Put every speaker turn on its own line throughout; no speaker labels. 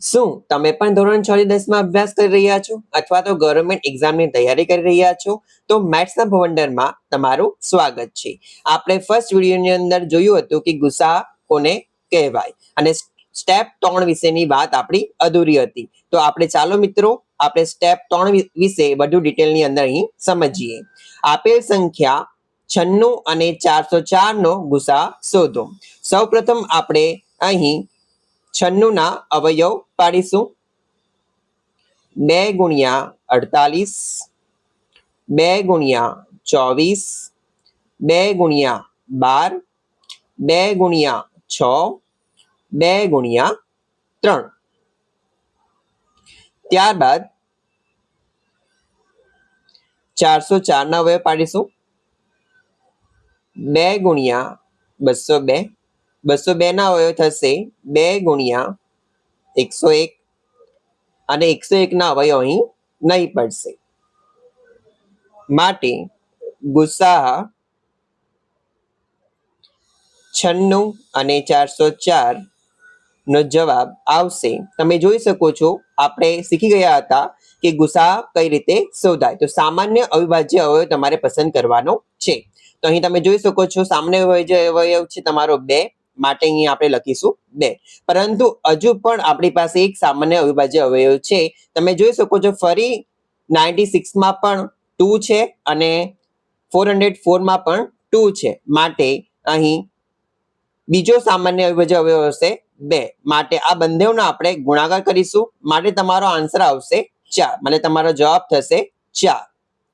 શું તમે પણ ધોરણ 6 થી 10 માં અભ્યાસ કરી રહ્યા છો અથવા તો ગવર્મેન્ટ એક્ઝામની તૈયારી કરી રહ્યા છો તો મેથ્સના ભવંડરમાં તમારું સ્વાગત છે। આપણે ફર્સ્ટ વિડિયોની અંદર જોયું હતું કે ગુસા કોને કહેવાય અને સ્ટેપ 3 વિશેની વાત આપણી અધૂરી હતી। તો આપણે ચાલો મિત્રો આપણે સ્ટેપ 3 વિશે વધુ ડિટેલની અંદર અહીં સમજીએ। આપેલ સંખ્યા 96 અને 404 નો ગુસા શોધો। સૌપ્રથમ આપણે અહીં 96 ના અવયવ પાડીશું। 2 ગુણ્યા 48, 2 ગુણ્યા 24, 2 ગુણ્યા 12, 2 ગુણ્યા 6, 2 ગુણ્યા 3। ત્યારબાદ 404 ના અવયવ પાડીશું। 2 ગુણ્યા 202, 202 ના અવયવ થશે 2 ગુણ્યા 101 અને 101 ના અવયવ અહીં નહીં પડશે, માટે ગુસાઅ 96 અને 404 નો જવાબ આવશે। તમે જોઈ શકો છો આપણે શીખી ગયા હતા કે ગુસા કઈ રીતે શોધાય। તો સામાન્ય અવિભાજ્ય અવયવ તમારે પસંદ કરવાનો છે। તો અહીં તમે જોઈ શકો છો સામાન્ય અવિભાજ્ય અવયવ છે તમારો 2, માટે અહીં આપણે લખીશું 2। પરંતુ હજુ પણ આપણી પાસે એક સામાન્ય અવિભાજ્ય અવયવ છે। તમે જોઈ શકો છો ફરી 96 માં પણ 2 છે અને 404 માં પણ 2 છે, માટે અહીં બીજો સામાન્ય અવિભાજ્ય અવયવ હશે 2, માટે આ બંનેનો આપણે ગુણાકાર કરીશું, માટે તમારો આન્સર આવશે 4, মানে તમારો જવાબ થશે 4।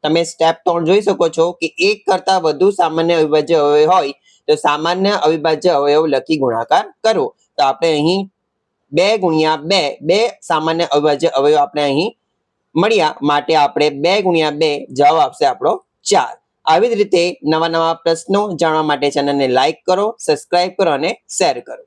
તમે સ્ટેપ 3 જોઈ શકો છો કે એક કરતા વધુ સામાન્ય અવિભાજ્ય અવયવ હોય તો સામાન્ય અવિભાજ્ય અવયવ લખી ગુણાકાર કરો। તો આપણે અહીં 2 ગુણ્યા 2 બે સામાન્ય અવિભાજ્ય અવયવ આપણે અહીં મળ્યા, માટે આપણે 2 ગુણ્યા 2 જવાબ આવશે આપણો 4। આવી જ રીતે નવા પ્રશ્નો જાણવા માટે ચેનલને લાઈક કરો, સબસ્ક્રાઇબ કરો અને શેર કરો।